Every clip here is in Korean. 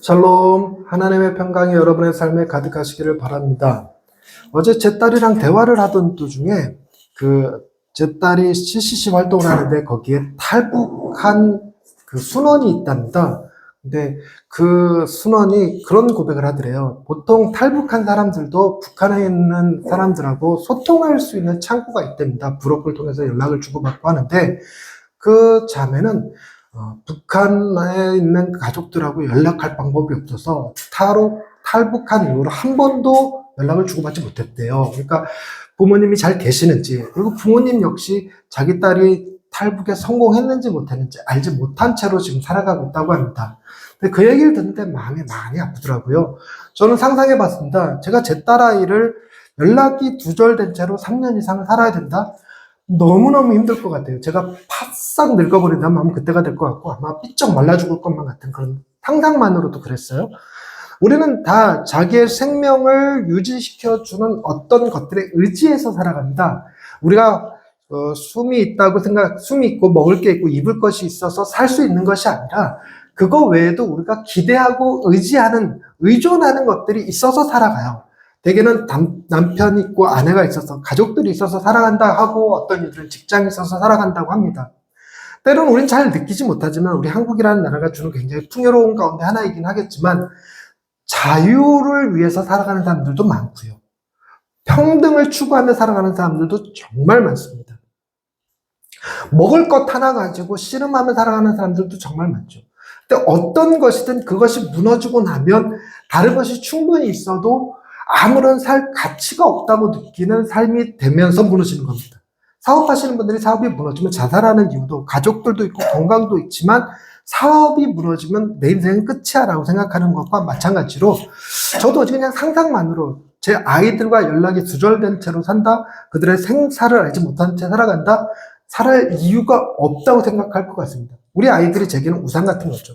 샬롬, 하나님의 평강이 여러분의 삶에 가득하시기를 바랍니다. 어제 제 딸이랑 대화를 하던 도중에 제 딸이 CCC 활동을 하는데 거기에 탈북한 그 순원이 있답니다. 근데 그 순원이 그런 고백을 하더래요. 보통 탈북한 사람들도 북한에 있는 사람들하고 소통할 수 있는 창구가 있답니다. 부록을 통해서 연락을 주고받고 하는데 그 자매는 북한에 있는 가족들하고 연락할 방법이 없어서 탈북한 이후로 한 번도 연락을 주고받지 못했대요. 그러니까 부모님이 잘 계시는지, 그리고 부모님 역시 자기 딸이 탈북에 성공했는지 못했는지 알지 못한 채로 지금 살아가고 있다고 합니다. 근데 그 얘기를 듣는데 마음이 많이 아프더라고요. 저는 상상해 봤습니다. 제가 제 딸아이를 연락이 두절된 채로 3년 이상 살아야 된다? 너무너무 힘들 것 같아요. 제가 바싹 늙어버린다면 아마 그때가 될 것 같고 아마 삐쩍 말라 죽을 것만 같은 그런 상상만으로도 그랬어요. 우리는 다 자기의 생명을 유지시켜주는 어떤 것들에 의지해서 살아간다. 우리가 숨이 있고 먹을 게 있고 입을 것이 있어서 살 수 있는 것이 아니라 그거 외에도 우리가 기대하고 의존하는 것들이 있어서 살아가요. 대개는 남편이 있고 아내가 있어서 가족들이 있어서 살아간다 하고 어떤 이들은 직장이 있어서 살아간다고 합니다. 때로는 우리는 잘 느끼지 못하지만 우리 한국이라는 나라가 주는 굉장히 풍요로운 가운데 하나이긴 하겠지만 자유를 위해서 살아가는 사람들도 많고요. 평등을 추구하며 살아가는 사람들도 정말 많습니다. 먹을 것 하나 가지고 씨름하며 살아가는 사람들도 정말 많죠. 근데 어떤 것이든 그것이 무너지고 나면 다른 것이 충분히 있어도 아무런 살 가치가 없다고 느끼는 삶이 되면서 무너지는 겁니다. 사업하시는 분들이 사업이 무너지면 자살하는 이유도 가족들도 있고 건강도 있지만 사업이 무너지면 내 인생은 끝이야 라고 생각하는 것과 마찬가지로 저도 어제 그냥 상상만으로 제 아이들과 연락이 두절된 채로 산다, 그들의 생사를 알지 못한 채 살아간다, 살아갈 이유가 없다고 생각할 것 같습니다. 우리 아이들이 제게는 우상 같은 거죠.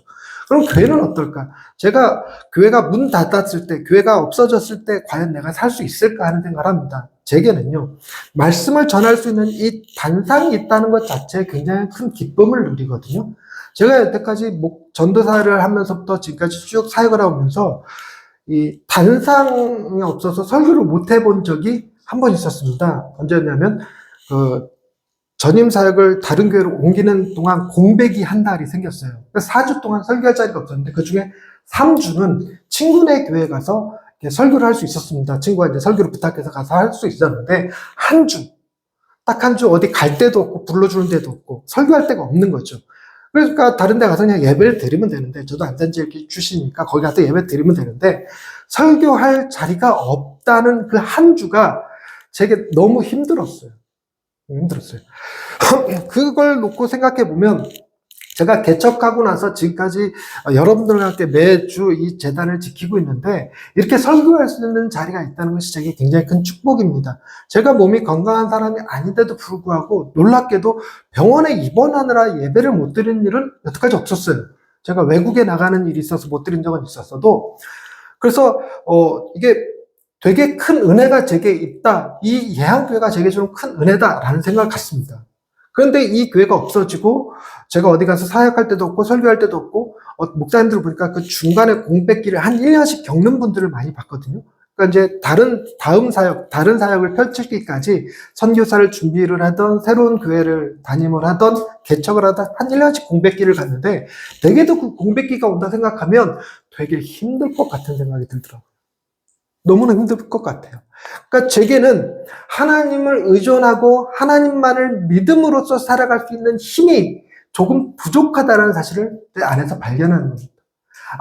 그럼 교회는 어떨까? 제가 교회가 문 닫았을 때, 교회가 없어졌을 때 과연 내가 살 수 있을까 하는 생각을 합니다. 제게는요, 말씀을 전할 수 있는 이 단상이 있다는 것 자체에 굉장히 큰 기쁨을 누리거든요. 제가 여태까지 전도사를 하면서부터 지금까지 쭉 사역을 하면서 이 단상이 없어서 설교를 못 해본 적이 한 번 있었습니다. 언제였냐면, 전임 사역을 다른 교회로 옮기는 동안 공백이 한 달이 생겼어요. 그래서 4주 동안 설교할 자리가 없었는데 그 중에 3주는 친구네 교회에 가서 설교를 할 수 있었습니다. 친구가 이제 설교를 부탁해서 가서 할 수 있었는데 딱 한 주 어디 갈 데도 없고 불러주는 데도 없고 설교할 데가 없는 거죠. 그러니까 다른 데 가서 그냥 예배를 드리면 되는데 저도 안전지역 출신이니까 거기 가서 예배 드리면 되는데 설교할 자리가 없다는 그 한 주가 제게 너무 힘들었어요. 그걸 놓고 생각해 보면 제가 개척하고 나서 지금까지 여러분들과 함께 매주 이 재단을 지키고 있는데 이렇게 설교할 수 있는 자리가 있다는 것이 제게 굉장히 큰 축복입니다. 제가 몸이 건강한 사람이 아닌데도 불구하고 놀랍게도 병원에 입원하느라 예배를 못 드리는 일은 여태까지 없었어요. 제가 외국에 나가는 일이 있어서 못 드린 적은 있었어도 그래서 이게 되게 큰 은혜가 제게 있다. 이 예한교회가 제게 주는 큰 은혜다라는 생각을 갖습니다. 그런데 이 교회가 없어지고 제가 어디 가서 사역할 때도 없고 설교할 때도 없고 목사님들 보니까 그 중간에 공백기를 한 1년씩 겪는 분들을 많이 봤거든요. 그러니까 이제 다른 사역을 펼치기까지 선교사를 준비를 하던 새로운 교회를 담임을 하던 개척을 하던 한 1년씩 공백기를 갔는데 대개도 그 공백기가 온다 생각하면 되게 힘들 것 같은 생각이 들더라고요. 너무나 힘들 것 같아요. 그러니까 제게는 하나님을 의존하고 하나님만을 믿음으로써 살아갈 수 있는 힘이 조금 부족하다는 사실을 내 안에서 발견하는 겁니다.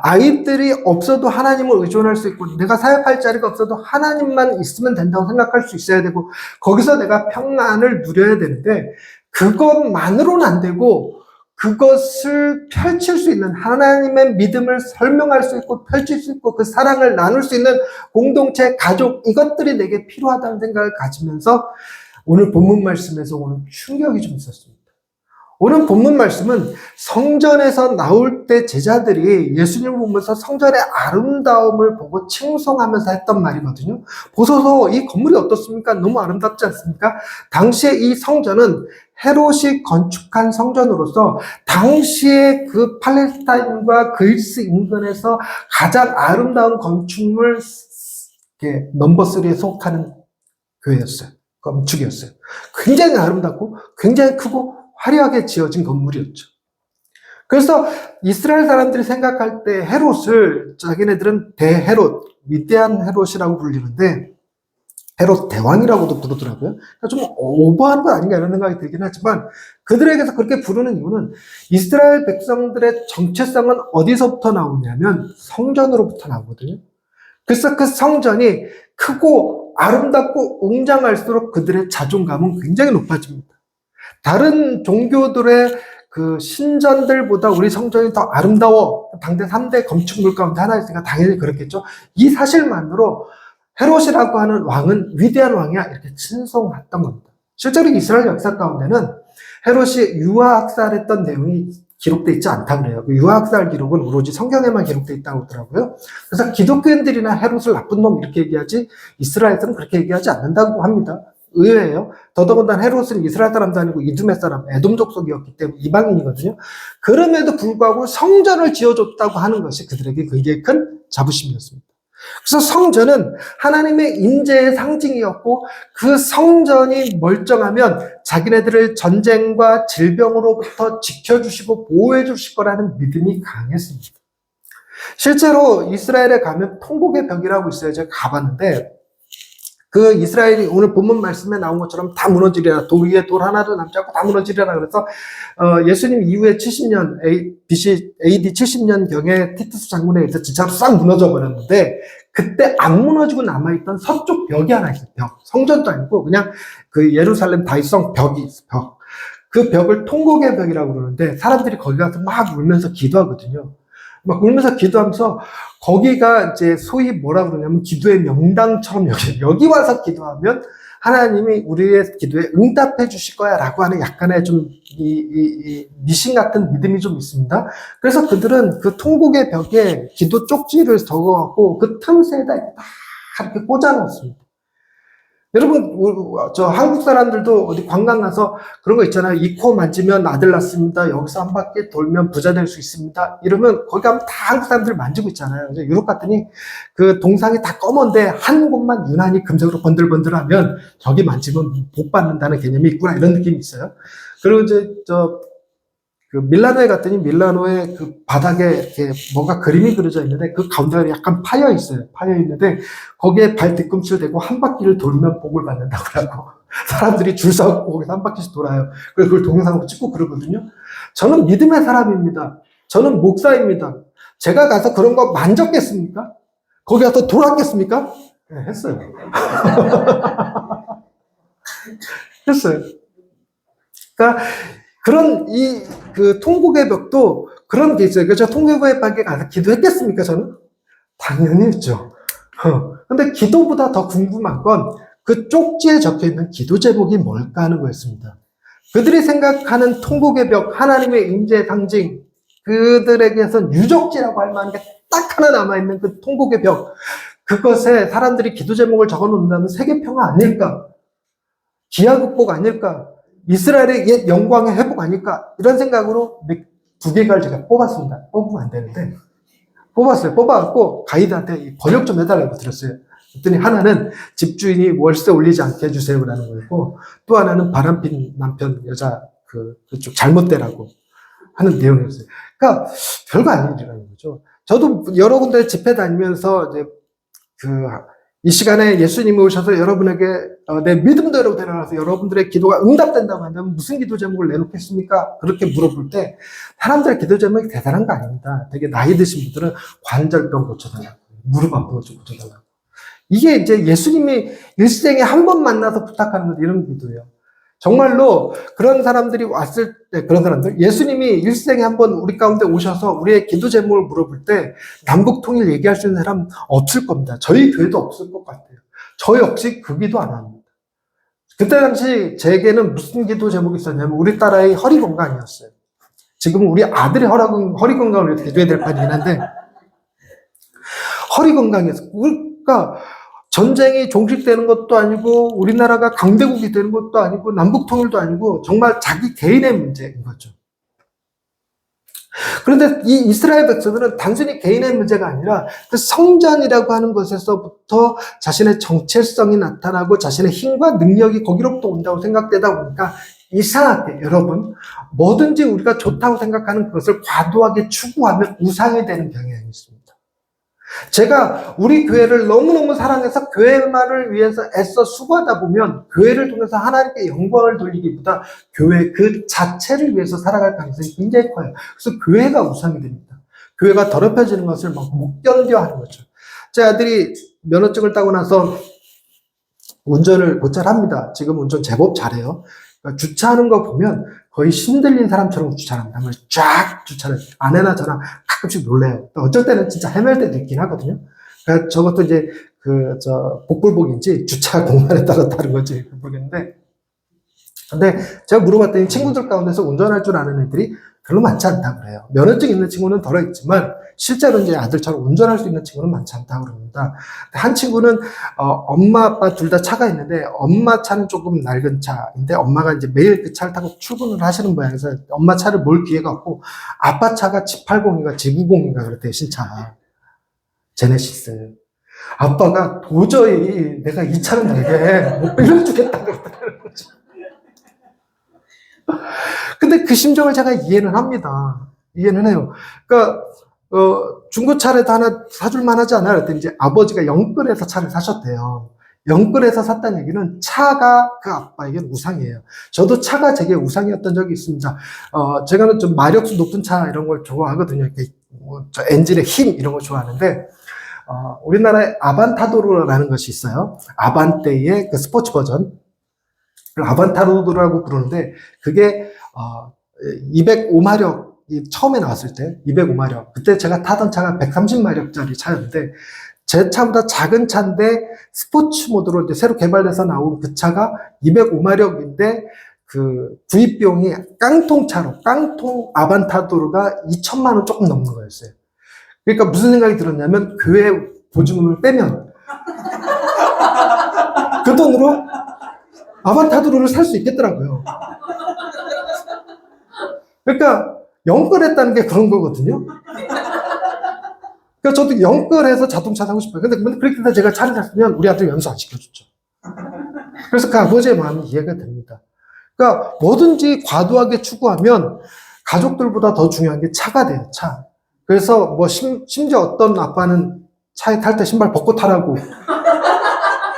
아이들이 없어도 하나님을 의존할 수 있고 내가 사역할 자리가 없어도 하나님만 있으면 된다고 생각할 수 있어야 되고 거기서 내가 평안을 누려야 되는데 그것만으로는 안 되고 그것을 펼칠 수 있는 하나님의 믿음을 설명할 수 있고 펼칠 수 있고 그 사랑을 나눌 수 있는 공동체, 가족 이것들이 내게 필요하다는 생각을 가지면서 오늘 본문 말씀에서 오는 충격이 좀 있었습니다. 오늘 본문 말씀은 성전에서 나올 때 제자들이 예수님을 보면서 성전의 아름다움을 보고 칭송하면서 했던 말이거든요. 보소서 이 건물이 어떻습니까? 너무 아름답지 않습니까? 당시에 이 성전은 헤롯이 건축한 성전으로서 당시에 그 팔레스타인과 그리스 인근에서 가장 아름다운 건축물 넘버 3에 속하는 교회였어요. 건축이었어요. 굉장히 아름답고 굉장히 크고 화려하게 지어진 건물이었죠. 그래서 이스라엘 사람들이 생각할 때 헤롯을 자기네들은 대헤롯, 위대한 헤롯이라고 불리는데 헤롯 대왕이라고도 부르더라고요. 그러니까 좀 오버하는 거 아닌가 이런 생각이 들긴 하지만 그들에게서 그렇게 부르는 이유는 이스라엘 백성들의 정체성은 어디서부터 나오냐면 성전으로부터 나오거든요. 그래서 그 성전이 크고 아름답고 웅장할수록 그들의 자존감은 굉장히 높아집니다. 다른 종교들의 그 신전들보다 우리 성전이 더 아름다워. 당대 3대 건축물 가운데 하나였으니까 당연히 그렇겠죠. 이 사실만으로 헤롯이라고 하는 왕은 위대한 왕이야 이렇게 칭송했던 겁니다. 실제로 이스라엘 역사 가운데는 헤롯이 유아학살했던 내용이 기록되어 있지 않다고 그래요. 그 유아학살 기록은 오로지 성경에만 기록되어 있다고 하더라고요. 그래서 기독교인들이나 헤롯을 나쁜 놈 이렇게 얘기하지 이스라엘에서는 그렇게 얘기하지 않는다고 합니다. 의외예요. 더더군다나 헤롯은 이스라엘 사람도 아니고 이두메 사람, 에돔 족속이었기 때문에 이방인이거든요. 그럼에도 불구하고 성전을 지어줬다고 하는 것이 그들에게 굉장히 큰 자부심이었습니다. 그래서 성전은 하나님의 임재의 상징이었고 그 성전이 멀쩡하면 자기네들을 전쟁과 질병으로부터 지켜주시고 보호해 주실 거라는 믿음이 강했습니다. 실제로 이스라엘에 가면 통곡의 벽이라고 있어요. 제가 가봤는데 그 이스라엘이 오늘 본문 말씀에 나온 것처럼 다 무너지리라. 돌 위에 돌 하나도 남지 않고 다 무너지리라. 그래서 예수님 이후에 70년 BC AD 70년경에 티투스 장군에 의해서 진짜로 싹 무너져 버렸는데 그때 안 무너지고 남아있던 서쪽 벽이 하나 있어요. 벽. 성전도 아니고 그냥 그 예루살렘 다윗성 벽이 있어요. 벽. 그 벽을 통곡의 벽이라고 그러는데 사람들이 거기 가서 막 울면서 기도하거든요. 막 울면서 기도하면서 거기가 이제 소위 뭐라 그러냐면 기도의 명당처럼 여기 와서 기도하면 하나님이 우리의 기도에 응답해 주실 거야 라고 하는 약간의 좀 미신 같은 믿음이 좀 있습니다. 그래서 그들은 그 통곡의 벽에 기도 쪽지를 적어갖고 그 틈새에다 이렇게 꽂아놓습니다. 여러분, 저 한국 사람들도 어디 관광 가서 그런 거 있잖아요. 이 코 만지면 아들 낳습니다. 여기서 한 바퀴 돌면 부자 될 수 있습니다. 이러면 거기 가면 다 한국 사람들 만지고 있잖아요. 유럽 갔더니 그 동상이 다 검은데 한 곳만 유난히 금색으로 번들번들하면 저기 만지면 복 받는다는 개념이 있구나 이런 느낌이 있어요. 그리고 이제 그 밀라노에 갔더니 밀라노의 그 바닥에 이렇게 뭔가 그림이 그려져 있는데 그 가운데가 약간 파여 있어요. 파여 있는데 거기에 발 뒤꿈치를 대고 한 바퀴를 돌면 복을 받는다고 하고 사람들이 줄 서고 거기서 한 바퀴씩 돌아요. 그래서 그걸 동영상으로 찍고 그러거든요. 저는 믿음의 사람입니다. 저는 목사입니다. 제가 가서 그런 거 만졌겠습니까? 거기 가서 돌았겠습니까? 네, 했어요. 했어요. 그러니까 그런 그 통곡의 벽도 그런 게 있어요. 그래서 통곡의 벽에 가서 기도했겠습니까, 저는? 당연히 했죠. 근데 기도보다 더 궁금한 건 그 쪽지에 적혀 있는 기도 제목이 뭘까 하는 거였습니다. 그들이 생각하는 통곡의 벽, 하나님의 임재의 상징, 그들에게선 유적지라고 할 만한 게 딱 하나 남아있는 그 통곡의 벽, 그것에 사람들이 기도 제목을 적어 놓는다면 세계평화 아닐까? 기하극복 아닐까? 이스라엘의 옛 영광의 회복 아닐까? 이런 생각으로 두 개를 제가 뽑았습니다. 뽑으면 안 되는데. 뽑았어요. 뽑아갖고 가이드한테 번역 좀 해달라고 드렸어요. 그랬더니 하나는 집주인이 월세 올리지 않게 해주세요라는 거였고 또 하나는 바람핀 남편 여자 그쪽 잘못되라고 하는 내용이었어요. 그러니까 별거 아닌 일이라는 거죠. 저도 여러 군데 집회 다니면서 이제 이 시간에 예수님이 오셔서 여러분에게 내 믿음대로 데려가서 여러분들의 기도가 응답된다고 한다면 무슨 기도 제목을 내놓겠습니까? 그렇게 물어볼 때 사람들의 기도 제목이 대단한 거 아닙니다. 되게 나이 드신 분들은 관절병 고쳐달라고, 무릎 아픈 것 좀 고쳐달라고. 이게 이제 예수님이 일생에 한 번 만나서 부탁하는 것 이런 기도예요. 정말로 그런 사람들이 왔을 때, 그런 사람들, 예수님이 일생에 한 번 우리 가운데 오셔서 우리의 기도 제목을 물어볼 때 남북 통일 얘기할 수 있는 사람 없을 겁니다. 저희 교회도 없을 것 같아요. 저 역시 그 기도 안 합니다. 그때 당시 제게는 무슨 기도 제목이 있었냐면 우리 딸아이 허리 건강이었어요. 지금 우리 아들의 허리 건강을 위해서 기도해야 될 판이긴 한데 허리 건강이었어요. 그러니까 전쟁이 종식되는 것도 아니고 우리나라가 강대국이 되는 것도 아니고 남북통일도 아니고 정말 자기 개인의 문제인 거죠. 그런데 이 이스라엘 백성들은 단순히 개인의 문제가 아니라 그 성전이라고 하는 것에서부터 자신의 정체성이 나타나고 자신의 힘과 능력이 거기로부터 온다고 생각되다 보니까 이상하게 여러분 뭐든지 우리가 좋다고 생각하는 것을 과도하게 추구하면 우상이 되는 경향이 있습니다. 제가 우리 교회를 너무너무 사랑해서 교회만을 위해서 애써 수고하다 보면 교회를 통해서 하나님께 영광을 돌리기보다 교회 그 자체를 위해서 살아갈 가능성이 굉장히 커요. 그래서 교회가 우상이 됩니다. 교회가 더럽혀지는 것을 막 못 견뎌 하는 거죠. 제 아들이 면허증을 따고 나서 운전을 곧잘 합니다. 지금 운전 제법 잘해요. 그러니까 주차하는 거 보면 거의 신들린 사람처럼 주차합니다. 쫙 주차를 아내나 저랑 가끔씩 놀래요. 어쩔 때는 진짜 헤맬 때도 있긴 하거든요. 그러니까 저것도 이제 복불복인지 주차 공간에 따라 다른 건지 모르겠는데, 근데 제가 물어봤더니 친구들 가운데서 운전할 줄 아는 애들이 별로 많지 않다고 그래요. 면허증 있는 친구는 덜어 있지만 실제로 이제 아들처럼 운전할 수 있는 친구는 많지 않다고 그럽니다. 한 친구는 엄마 아빠 둘 다 차가 있는데 엄마 차는 조금 낡은 차인데 엄마가 이제 매일 그 차를 타고 출근을 하시는 모양이라서 엄마 차를 몰 기회가 없고 아빠 차가 G80인가 G90인가 그렇대요. 신차 제네시스. 아빠가 도저히 내가 이 차는 내게 못 빌려주겠다 그러더라는 거죠. 근데 그 심정을 제가 이해는 합니다. 이해는 해요. 그러니까 중고차라도 하나 사줄만 하지 않아요? 그랬더니 이제 아버지가 영끌에서 차를 사셨대요. 영끌에서 샀다는 얘기는 차가 그 아빠에게는 우상이에요. 저도 차가 제게 우상이었던 적이 있습니다. 제가는 좀 마력수 높은 차 이런 걸 좋아하거든요. 이렇게 저 엔진의 힘 이런 걸 좋아하는데 우리나라에 아반타도르라는 것이 있어요. 아반떼의 그 스포츠 버전. 아반타도르라고 부르는데 그게 205마력이 처음에 나왔을 때 205마력. 그때 제가 타던 차가 130마력짜리 차였는데 제 차보다 작은 차인데 스포츠 모드로 이제 새로 개발돼서 나온 그 차가 205마력인데 그 구입 비용이 깡통차로 깡통 아반타도르가 2천만 원 조금 넘는 거였어요. 그러니까 무슨 생각이 들었냐면 교회 보증금을 빼면 그 돈으로 아반타도르를 살 수 있겠더라고요. 그러니까 영끌했다는 게 그런 거거든요. 그러니까 저도 영끌해서 자동차 사고 싶어요. 근데 그렇게 해서 제가 차를 샀으면 우리 아들 연수 안 시켜줬죠. 그래서 그 아버지의 마음이 이해가 됩니다. 그러니까 뭐든지 과도하게 추구하면 가족들보다 더 중요한 게 차가 돼요. 차. 그래서 뭐 심지어 어떤 아빠는 차에 탈 때 신발 벗고 타라고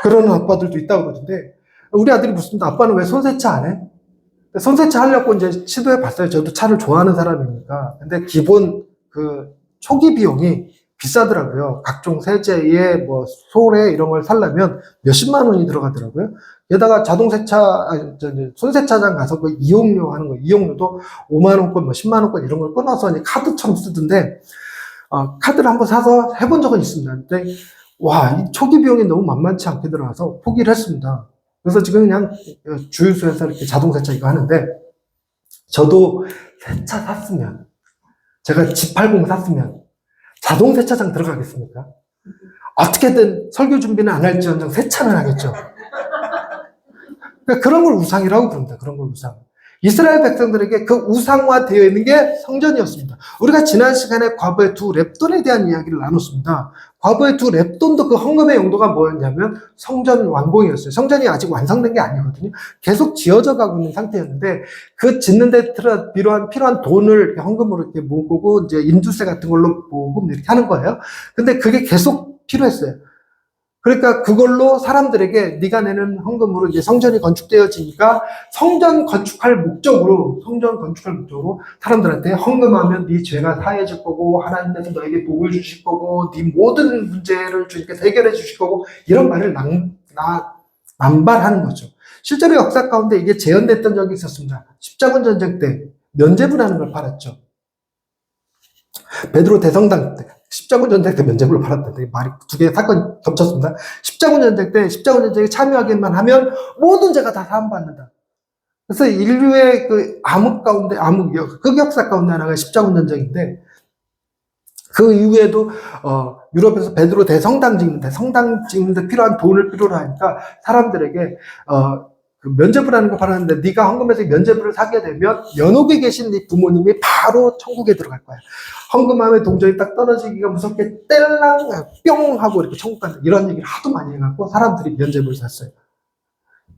그러는 아빠들도 있다고 그러던데 우리 아들이 묻습니다. 아빠는 왜 손세차 안 해? 손세차 하려고 이제 시도해 봤어요. 저도 차를 좋아하는 사람이니까. 근데 기본 그 초기 비용이 비싸더라고요. 각종 세제에 뭐 소래 이런 걸 살려면 몇십만 원이 들어가더라고요. 게다가 손세차장 가서 그 이용료 하는 거, 이용료도 5만 원권, 뭐 10만 원권 이런 걸 끊어서 이제 카드처럼 쓰던데, 카드를 한번 사서 해본 적은 있습니다. 근데 와, 이 초기 비용이 너무 만만치 않게 들어가서 포기를 했습니다. 그래서 지금 그냥 주유소에서 이렇게 자동세차 이거 하는데, 저도 세차 샀으면, 제가 G80 샀으면, 자동세차장 들어가겠습니까? 어떻게든 설교 준비는 안 할지언정 세차는 하겠죠. 그러니까 그런 걸 우상이라고 부릅니다. 그런 걸 우상. 이스라엘 백성들에게 그 우상화되어 있는 게 성전이었습니다. 우리가 지난 시간에 과부의 두 랩돈에 대한 이야기를 나눴습니다. 과부의 두 랩돈도 그 헌금의 용도가 뭐였냐면 성전 완공이었어요. 성전이 아직 완성된 게 아니거든요. 계속 지어져 가고 있는 상태였는데 그 짓는 데 필요한 돈을 헌금으로 이렇게 모으고 이제 인두세 같은 걸로 모으고 이렇게 하는 거예요. 근데 그게 계속 필요했어요. 그러니까 그걸로 사람들에게 네가 내는 헌금으로 이제 성전이 건축되어지니까 성전 건축할 목적으로 사람들한테 헌금하면 네 죄가 사해질 거고 하나님께서 너에게 복을 주실 거고 네 모든 문제를 주님께서 해결해 주실 거고 이런 말을 남발하는 거죠. 실제로 역사 가운데 이게 재현됐던 적이 있었습니다. 십자군 전쟁 때 면죄부라는 걸 팔았죠. 베드로 대성당 때 십자군 전쟁 때 면죄부를 팔았는데 말이 두 개의 사건이 겹쳤습니다. 십자군 전쟁 때 십자군 전쟁에 참여하기만 하면 모든 죄가 다 사함받는다. 그래서 인류의 그 암흑 가운데 흑역사 가운데 하나가 십자군 전쟁인데 그 이후에도 유럽에서 베드로 대성당 짓는데 필요한 돈을 필요로 하니까 사람들에게 그 면죄부라는 걸 받았는데 네가 헌금해서 면죄부를 사게 되면 연옥에 계신 네 부모님이 바로 천국에 들어갈 거야. 헌금함에 동전이 딱 떨어지기가 무섭게 뗄랑 뿅 하고 이렇게 천국 간다. 이런 얘기를 하도 많이 해갖고 사람들이 면죄부를 샀어요.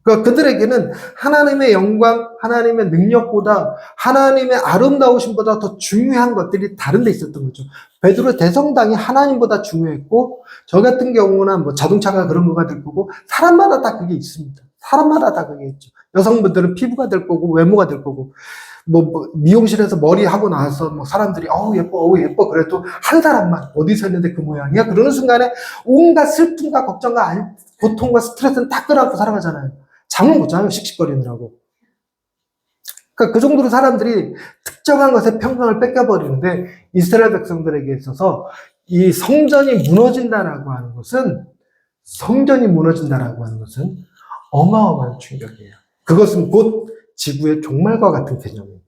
그러니까 그들에게는 하나님의 영광, 하나님의 능력보다 하나님의 아름다우심보다 더 중요한 것들이 다른 데 있었던 거죠. 베드로 대성당이 하나님보다 중요했고, 저 같은 경우는 뭐 자동차가 그런 거가 될 거고, 사람마다 다 그게 있습니다. 사람마다 다 그게 있죠. 여성분들은 피부가 될 거고, 외모가 될 거고, 뭐 미용실에서 머리 하고 나서 뭐 사람들이 어우 예뻐 그래도 한 사람만 어디서 했는데 그 모양이야. 그러는 순간에 온갖 슬픔과 걱정과 고통과 스트레스는 다 끌어안고 살아가잖아요. 잠을 못 자요, 씩씩거리느라고. 그러니까 그 정도로 사람들이 특정한 것에 평강을 뺏겨버리는데, 이스라엘 백성들에게 있어서 이 성전이 무너진다라고 하는 것은 어마어마한 충격이에요. 그것은 곧 지구의 종말과 같은 개념입니다.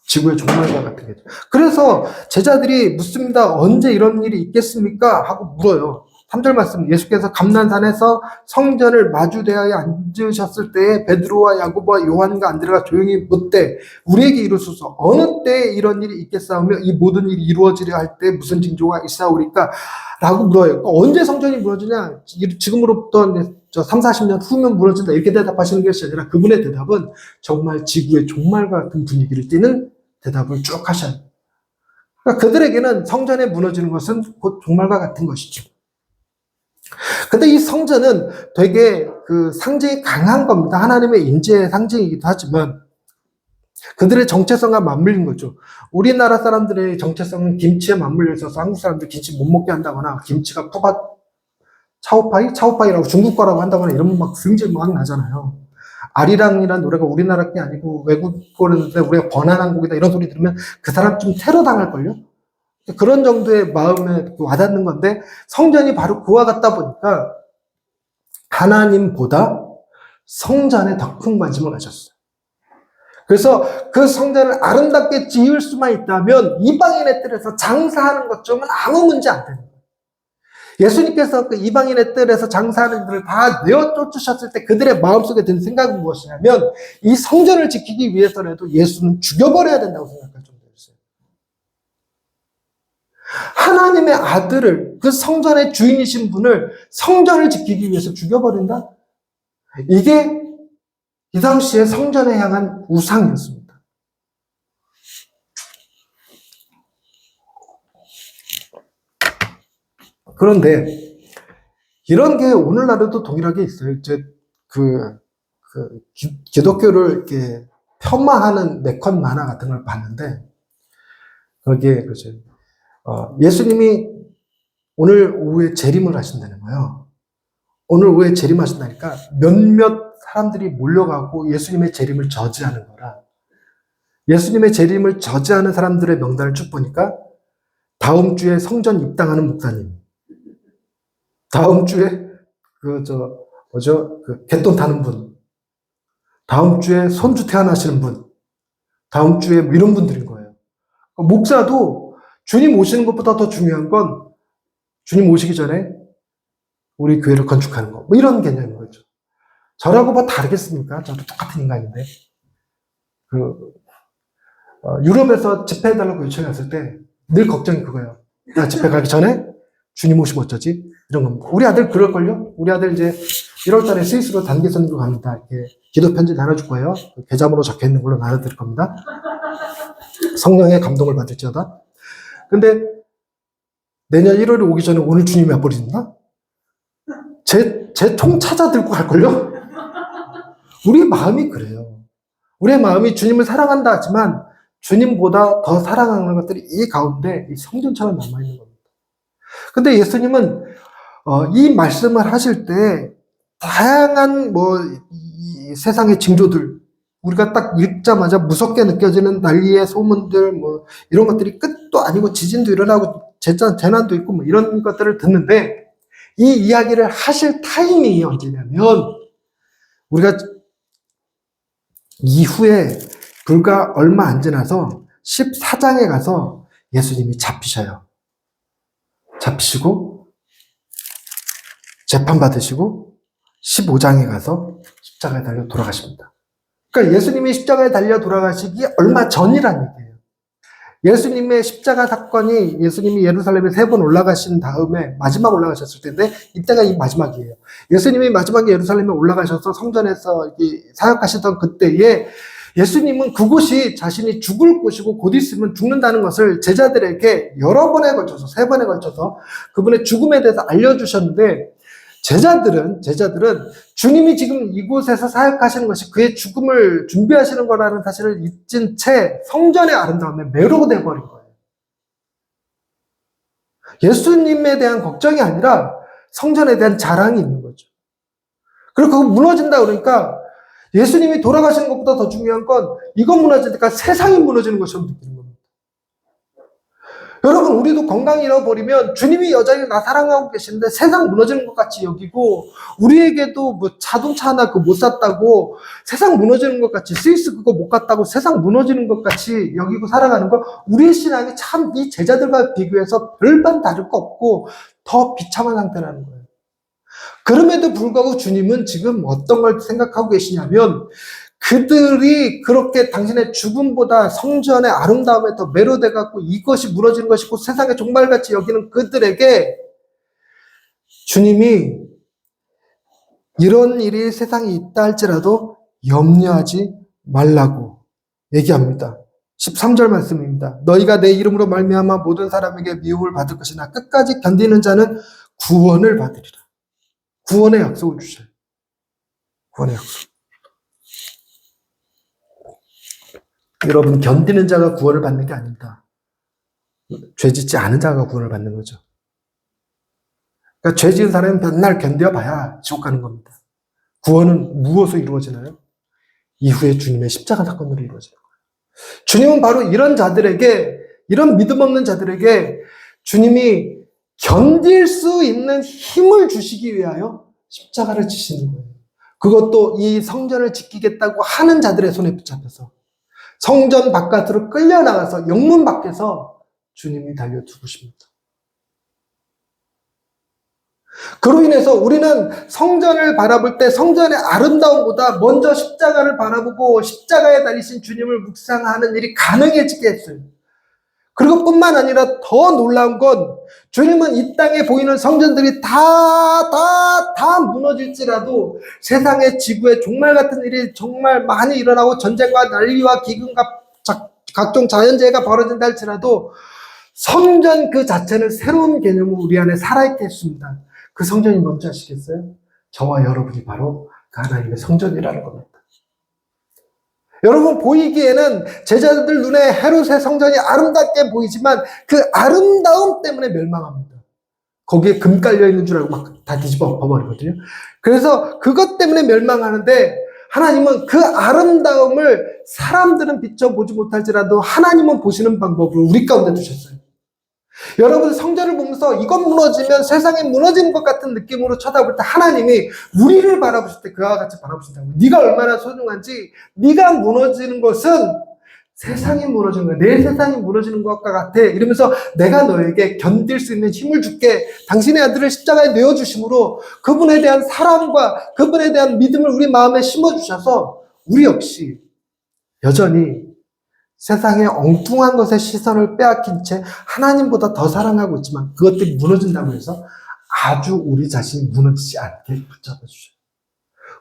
지구의 종말과 같은 개념. 그래서 제자들이 묻습니다. 언제 이런 일이 있겠습니까? 하고 물어요. 3절 말씀, 예수께서 감난산에서 성전을 마주대하여 앉으셨을 때에 베드로와 야고보와 요한과 안드레가 조용히 묻되 우리에게 이루소서 어느 때에 이런 일이 있겠사오며 이 모든 일이 이루어지려 할 때 무슨 징조가 있사오리까? 라고 물어요. 언제 성전이 무너지냐? 지금으로부터 3, 40년 후면 무너진다. 이렇게 대답하시는 것이 아니라 그분의 대답은 정말 지구의 종말과 같은 분위기를 띠는 대답을 쭉 하셔요. 그러니까 그들에게는 성전에 무너지는 것은 곧 종말과 같은 것이죠. 근데 이 성전은 되게 그 상징이 강한 겁니다. 하나님의 인재의 상징이기도 하지만 그들의 정체성과 맞물린 거죠. 우리나라 사람들의 정체성은 김치에 맞물려 있어서 한국 사람들 김치 못 먹게 한다거나 김치가 차오파이라고 중국 거라고 한다거나 이러면 막 승질 막 나잖아요. 아리랑이라는 노래가 우리나라 게 아니고 외국 거였는데 우리가 번안한 곡이다 이런 소리 들으면 그 사람 좀 테러 당할걸요? 그런 정도의 마음에 와닿는 건데 성전이 바로 그와 같다 보니까 하나님보다 성전에 더 큰 관심을 가졌어요. 그래서 그 성전을 아름답게 지을 수만 있다면 이방인의 뜰에서 장사하는 것쯤은 아무 문제 안 되는 거예요. 예수님께서 그 이방인의 뜰에서 장사하는 이들을 다 내어 쫓으셨을 때 그들의 마음속에 든 생각은 무엇이냐면 이 성전을 지키기 위해서라도 예수는 죽여버려야 된다고 생각할 정도였어요. 하나님의 아들을, 그 성전의 주인이신 분을 성전을 지키기 위해서 죽여버린다? 이게 이 당시에 성전에 향한 우상이었습니다. 그런데 이런 게 오늘날에도 동일하게 있어요. 기독교를 이렇게 폄하하는 네컷 만화 같은 걸 봤는데 거기에 예수님이 오늘 오후에 재림을 하신다는 거예요. 오늘 오후에 재림하신다니까 몇몇 사람들이 몰려가고 예수님의 재림을 저지하는 거라. 예수님의 재림을 저지하는 사람들의 명단을 쭉 보니까 다음 주에 성전 입당하는 목사님, 다음 주에 갯돈 타는 분, 다음 주에 손주 태어나시는 분, 다음 주에 뭐 이런 분들인 거예요. 목사도 주님 오시는 것보다 더 중요한 건 주님 오시기 전에 우리 교회를 건축하는 거, 뭐 이런 개념인 거죠. 저라고 뭐 다르겠습니까? 저도 똑같은 인간인데. 유럽에서 집회해달라고 요청했을 때 늘 걱정이 그거예요. 야, 집회 가기 전에 주님 오시면 어쩌지? 이런 겁니다. 우리 아들 그럴걸요? 우리 아들 이제 1월 달에 스위스로 단기 선교로 갑니다. 이렇게 기도 편지 나눠줄 거예요. 계좌번호 적혀 있는 걸로 나눠드릴 겁니다. 성령의 감동을 받을지어다. 근데 내년 1월에 오기 전에 오늘 주님이 와버린다? 제 통 찾아 들고 갈걸요? 우리의 마음이 그래요. 우리의 마음이 주님을 사랑한다 하지만 주님보다 더 사랑하는 것들이 이 가운데 이 성전처럼 남아있는 겁니다. 근데 예수님은 이 말씀을 하실 때 다양한 이 세상의 징조들, 우리가 딱 읽자마자 무섭게 느껴지는 난리의 소문들, 이런 것들이 끝도 아니고 지진도 일어나고 재난도 있고 이런 것들을 듣는데 이 이야기를 하실 타이밍이 언제냐면 우리가 이후에 불과 얼마 안 지나서 14장에 가서 예수님이 잡히셔요. 잡히시고 재판받으시고 15장에 가서 십자가에 달려 돌아가십니다. 그러니까 예수님이 십자가에 달려 돌아가시기 얼마 전이란 얘기예요. 예수님의 십자가 사건이 예수님이 예루살렘에 3번 올라가신 다음에 마지막 올라가셨을 텐데 이때가 이 마지막이에요. 예수님이 마지막에 예루살렘에 올라가셔서 성전에서 사역하시던 그때에 예수님은 그곳이 자신이 죽을 곳이고 곧 있으면 죽는다는 것을 제자들에게 여러 번에 걸쳐서 3번에 걸쳐서 그분의 죽음에 대해서 알려주셨는데 제자들은 주님이 지금 이곳에서 사역하시는 것이 그의 죽음을 준비하시는 거라는 사실을 잊은 채 성전의 아름다움에 매료가 버린 거예요. 예수님에 대한 걱정이 아니라 성전에 대한 자랑이 있는 거죠. 그리고 그거 무너진다 그러니까 예수님이 돌아가시는 것보다 더 중요한 건 이건 무너지니까 세상이 무너지는 것처럼 느끼는 겁니다. 여러분, 우리도 건강 잃어버리면 주님이 여전히 나 사랑하고 계시는데 세상 무너지는 것 같이 여기고, 우리에게도 뭐 자동차 하나 그거 못 샀다고 세상 무너지는 것 같이, 스위스 그거 못 갔다고 세상 무너지는 것 같이 여기고 살아가는 거, 우리의 신앙이 참 이 제자들과 비교해서 별반 다를 거 없고 더 비참한 상태라는 거예요. 그럼에도 불구하고 주님은 지금 어떤 걸 생각하고 계시냐면, 그들이 그렇게 당신의 죽음보다 성전의 아름다움에 더 매료돼갖고 이것이 무너지는 것이고 세상의 종말같이 여기는 그들에게 주님이 이런 일이 세상에 있다 할지라도 염려하지 말라고 얘기합니다. 13절 말씀입니다. 너희가 내 이름으로 말미암아 모든 사람에게 미움을 받을 것이나 끝까지 견디는 자는 구원을 받으리라. 구원의 약속을 주셔요. 구원의 약속. 여러분, 견디는 자가 구원을 받는 게 아닙니다. 죄 짓지 않은 자가 구원을 받는 거죠. 그러니까 죄 지은 사람은 맨날 견뎌봐야 지옥 가는 겁니다. 구원은 무엇으로 이루어지나요? 이후에 주님의 십자가 사건으로 이루어지는 거예요. 주님은 바로 이런 자들에게, 이런 믿음 없는 자들에게 주님이 견딜 수 있는 힘을 주시기 위하여 십자가를 지시는 거예요. 그것도 이 성전을 지키겠다고 하는 자들의 손에 붙잡혀서 성전 바깥으로 끌려나가서 영문 밖에서 주님이 달려 죽으십니다. 그로 인해서 우리는 성전을 바라볼 때 성전의 아름다움보다 먼저 십자가를 바라보고 십자가에 달리신 주님을 묵상하는 일이 가능해지게 했어요. 그리고 뿐만 아니라 더 놀라운 건 주님은 이 땅에 보이는 성전들이 다 무너질지라도 세상의 지구에 종말 같은 일이 정말 많이 일어나고 전쟁과 난리와 기근과 각종 자연재해가 벌어진다 할지라도 성전 그 자체는 새로운 개념으로 우리 안에 살아있게 했습니다. 그 성전이 뭔지 아시겠어요? 저와 여러분이 바로 그 하나님의 성전이라는 겁니다. 여러분, 보이기에는 제자들 눈에 헤롯의 성전이 아름답게 보이지만 그 아름다움 때문에 멸망합니다. 거기에 금 깔려있는 줄 알고 막 다 뒤집어 엎어버리거든요. 그래서 그것 때문에 멸망하는데 하나님은 그 아름다움을 사람들은 비춰보지 못할지라도 하나님은 보시는 방법을 우리 가운데 두셨어요. 여러분, 성전을 보면서 이건 무너지면 세상이 무너지는 것 같은 느낌으로 쳐다볼 때 하나님이 우리를 바라보실 때 그와 같이 바라보신다고. 네가 얼마나 소중한지, 네가 무너지는 것은 세상이 무너지는 거야. 내 세상이 무너지는 것과 같아. 이러면서 내가 너에게 견딜 수 있는 힘을 줄게. 당신의 아들을 십자가에 내어주심으로 그분에 대한 사랑과 그분에 대한 믿음을 우리 마음에 심어주셔서 우리 역시 여전히 세상의 엉뚱한 것에 시선을 빼앗긴 채 하나님보다 더 사랑하고 있지만 그것들이 무너진다고 해서 아주 우리 자신이 무너지지 않게 붙잡아 주셔요.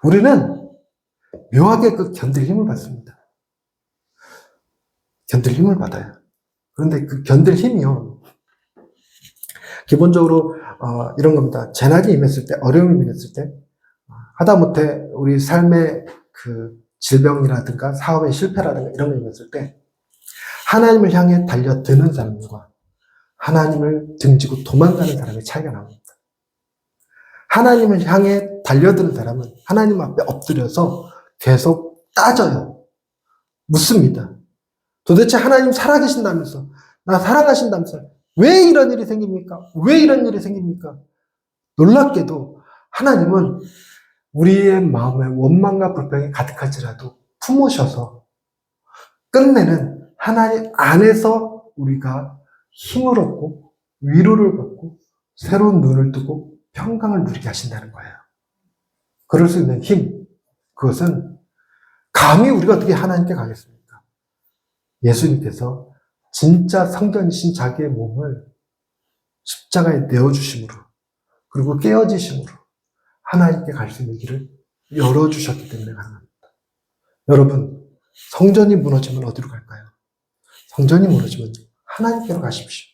우리는 묘하게 그 견딜 힘을 받습니다. 견딜 힘을 받아요. 그런데 그 견딜 힘이요, 기본적으로 이런 겁니다. 재난이 임했을 때, 어려움이 임했을 때, 하다못해 우리 삶의 그 질병이라든가 사업의 실패라든가 이런 거 임했을 때 하나님을 향해 달려드는 사람과 하나님을 등지고 도망가는 사람의 차이가 나옵니다. 하나님을 향해 달려드는 사람은 하나님 앞에 엎드려서 계속 따져요. 묻습니다. 도대체 하나님 살아계신다면서, 나 사랑하신다면서 왜 이런 일이 생깁니까? 왜 이런 일이 생깁니까? 놀랍게도 하나님은 우리의 마음에 원망과 불평이 가득할지라도 품으셔서 끝내는 하나님 안에서 우리가 힘을 얻고 위로를 받고 새로운 눈을 뜨고 평강을 누리게 하신다는 거예요. 그럴 수 있는 힘, 그것은 감히 우리가 어떻게 하나님께 가겠습니까? 예수님께서 진짜 성전이신 자기의 몸을 십자가에 내어주심으로 그리고 깨어지심으로 하나님께 갈 수 있는 길을 열어주셨기 때문에 가능합니다. 여러분, 성전이 무너지면 어디로 갈까요? 성전이 무너지면 하나님께로 가십시오.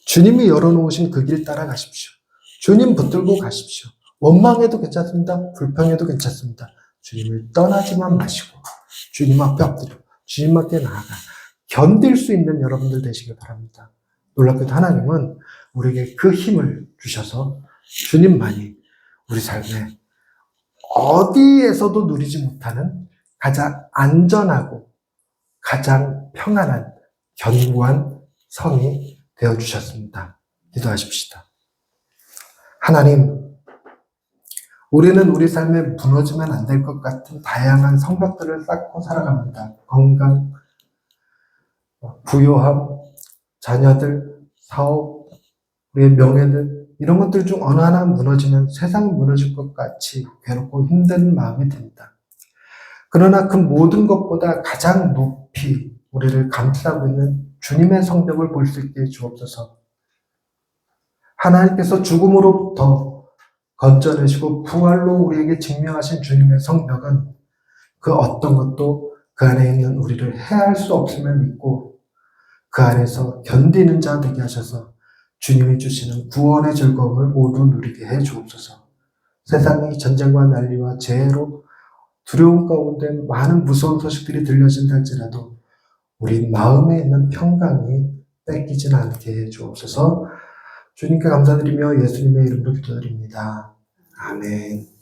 주님이 열어놓으신 그 길 따라 가십시오. 주님 붙들고 가십시오. 원망해도 괜찮습니다. 불평해도 괜찮습니다. 주님을 떠나지만 마시고 주님 앞에 엎드려 주님 앞에 나아가 견딜 수 있는 여러분들 되시길 바랍니다. 놀랍게도 하나님은 우리에게 그 힘을 주셔서 주님만이 우리 삶에 어디에서도 누리지 못하는 가장 안전하고 가장 평안한 견고한 성이 되어주셨습니다. 기도하십시다. 하나님, 우리는 우리 삶에 무너지면 안 될 것 같은 다양한 성벽들을 쌓고 살아갑니다. 건강, 부요함, 자녀들, 사업, 우리의 명예들, 이런 것들 중 어느 하나 무너지면 세상이 무너질 것 같이 괴롭고 힘든 마음이 듭니다. 그러나 그 모든 것보다 가장 높이 우리를 감싸고 있는 주님의 성벽을 볼 수 있게 주옵소서. 하나님께서 죽음으로부터 건져내시고 부활로 우리에게 증명하신 주님의 성벽은 그 어떤 것도 그 안에 있는 우리를 해할 수 없음을 믿고 그 안에서 견디는 자 되게 하셔서 주님이 주시는 구원의 즐거움을 모두 누리게 해 주옵소서. 세상이 전쟁과 난리와 재해로 두려움 가운데 많은 무서운 소식들이 들려진다 할지라도 우리 마음에 있는 평강이 뺏기진 않게 해 주옵소서. 주님께 감사드리며 예수님의 이름으로 기도드립니다. 아멘.